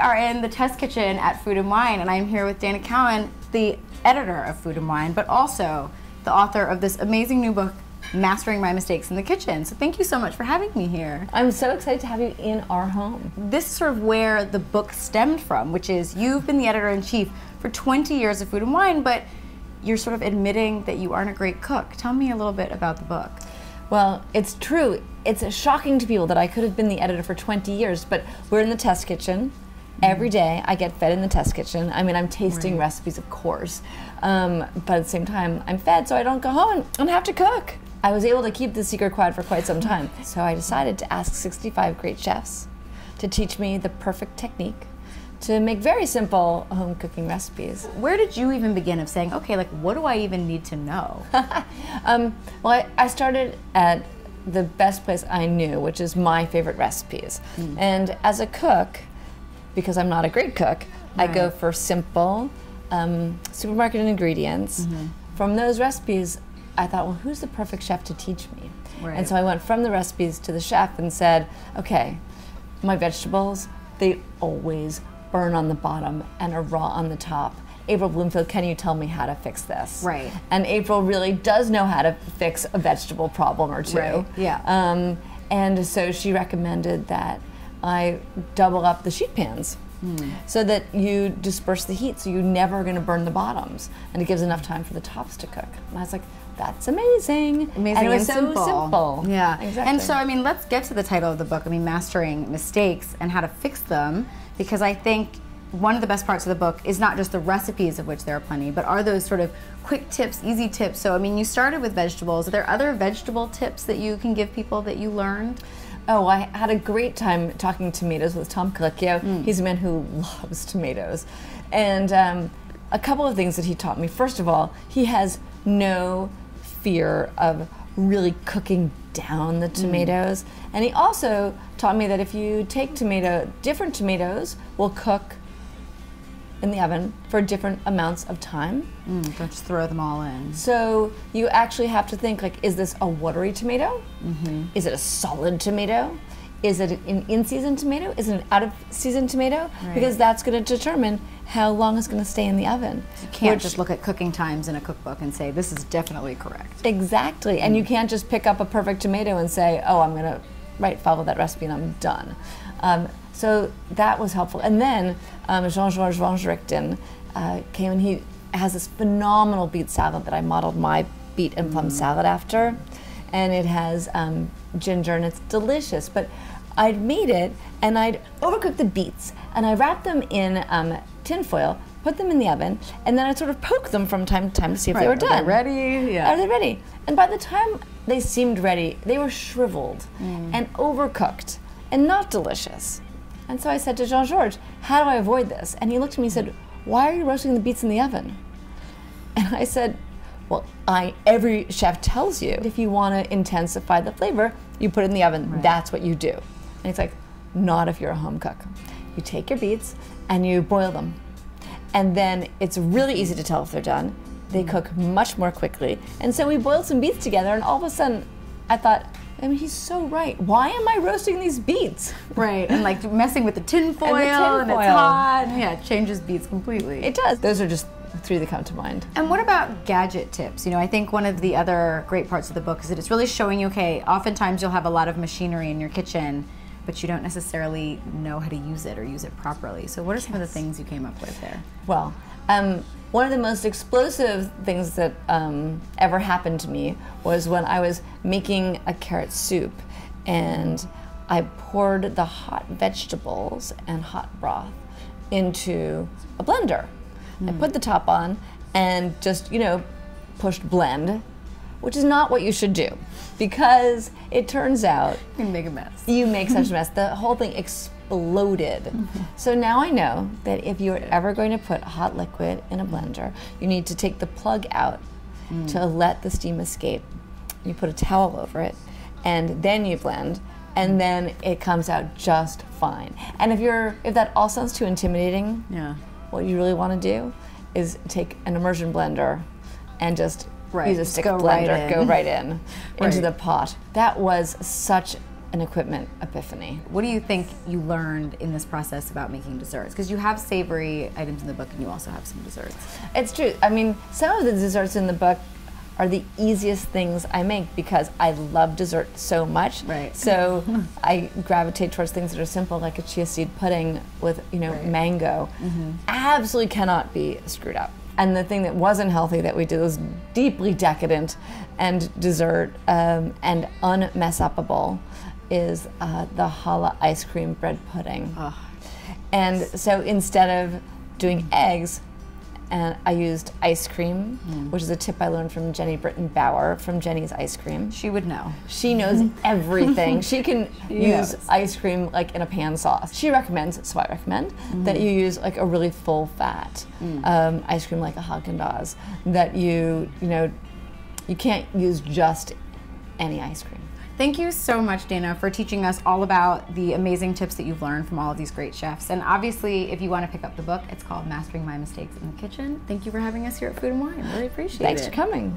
are in the test kitchen at Food and Wine, and I'm here with Dana Cowin, the editor of Food and Wine, but also the author of this amazing new book, Mastering My Mistakes in the Kitchen. So thank you so much for having me here. I'm so excited to have you in our home. This is sort of where the book stemmed from, which is you've been the editor-in-chief for 20 years of Food and Wine, but you're sort of admitting that you aren't a great cook. Tell me a little bit about the book. Well, it's true. It's shocking to people that I could have been the editor for 20 years, but we're in the test kitchen. Every day I get fed in the test kitchen. I mean, I'm tasting recipes, of course, but at the same time, I'm fed, so I don't go home and have to cook. I was able to keep the secret quiet for quite some time, so I decided to ask 65 great chefs to teach me the perfect technique to make very simple home cooking recipes. Where did you even begin of saying, okay, like, what do I even need to know? Well, I started at the best place I knew, which is my favorite recipes. And as a cook, because I'm not a great cook, I go for simple, supermarket ingredients. From those recipes, I thought, well, who's the perfect chef to teach me? And so I went from the recipes to the chef and said, okay, my vegetables, they always burn on the bottom and are raw on the top. April Bloomfield, can you tell me how to fix this? And April really does know how to fix a vegetable problem or two. And so she recommended that I double up the sheet pans so that you disperse the heat, so you're never going to burn the bottoms, and it gives enough time for the tops to cook. And I was like, that's amazing. Amazing and it was and so simple. Yeah, exactly. And so, I mean, let's get to the title of the book. I mean, Mastering Mistakes and How to Fix Them, because I think one of the best parts of the book is not just the recipes, of which there are plenty, but are those sort of quick tips, easy tips. So, I mean, you started with vegetables. Are there other vegetable tips that you can give people that you learned? Oh, I had a great time talking tomatoes with Tom Colicchio. He's a man who loves tomatoes. And a couple of things that he taught me. First of all, he has no fear of really cooking down the tomatoes. And he also taught me that if you take different tomatoes will cook in the oven for different amounts of time. Don't just throw them all in. So you actually have to think, like, is this a watery tomato? Is it a solid tomato? Is it an in-season tomato? Is it an out-of-season tomato? Because that's going to determine how long it's going to stay in the oven. You can't just look at cooking times in a cookbook and say, this is definitely correct. Exactly, and you can't just pick up a perfect tomato and say, oh, I'm going to follow that recipe and I'm done. So that was helpful. And then Jean-Georges Van Richten came, and he has this phenomenal beet salad that I modeled my beet and plum salad after. And it has ginger, and it's delicious. But I'd made it, and I'd overcooked the beets, and I wrapped them in tin foil, put them in the oven, and then I'd sort of poke them from time to time to see if they were done. Are they ready? Are they ready? And by the time they seemed ready, they were shriveled and overcooked and not delicious. And so I said to Jean-Georges, how do I avoid this? And he looked at me and said, why are you roasting the beets in the oven? And I said, well, every chef tells you if you want to intensify the flavor, you put it in the oven. That's what you do. And he's like, not if you're a home cook. You take your beets and you boil them. And then it's really easy to tell if they're done. They cook much more quickly. And so we boiled some beets together, and all of a sudden, I thought, I mean, he's so right. Why am I roasting these beets? And like messing with the tin foil, and it's hot. Yeah, it changes beets completely. It does. Those are just three that come to mind. And what about gadget tips? You know, I think one of the other great parts of the book is that it's really showing you, okay, oftentimes you'll have a lot of machinery in your kitchen, but you don't necessarily know how to use it or use it properly. So what are some of the things you came up with there? Well, one of the most explosive things that ever happened to me was when I was making a carrot soup, and I poured the hot vegetables and hot broth into a blender. I put the top on and just, pushed blend, which is not what you should do, because it turns out you make a mess. You make such a mess. The whole thing exploded. So now I know that if you're ever going to put hot liquid in a blender, you need to take the plug out to let the steam escape. You put a towel over it, and then you blend, and then it comes out just fine. And if that all sounds too intimidating, what you really want to do is take an immersion blender and just use a stick blender, go right in into the pot. That was such an equipment epiphany. What do you think you learned in this process about making desserts? Because you have savory items in the book and you also have some desserts. It's true. I mean, some of the desserts in the book are the easiest things I make because I love dessert so much. Right. So I gravitate towards things that are simple, like a chia seed pudding with, mango. Absolutely cannot be screwed up. And the thing that wasn't healthy that we did was deeply decadent and dessert and unmess-upable is the challah ice cream bread pudding. Oh. And so instead of doing eggs, and I used ice cream, which is a tip I learned from Jenny Britton Bauer from Jenny's Ice Cream. She would know. She knows everything. She can use ice cream like in a pan sauce. She recommends, so I recommend, that you use like a really full fat ice cream like a Haagen-Dazs. That you can't use just any ice cream. Thank you so much, Dana, for teaching us all about the amazing tips that you've learned from all of these great chefs. And obviously, if you want to pick up the book, it's called Mastering My Mistakes in the Kitchen. Thank you for having us here at Food and Wine. Really appreciate it. Thanks for coming.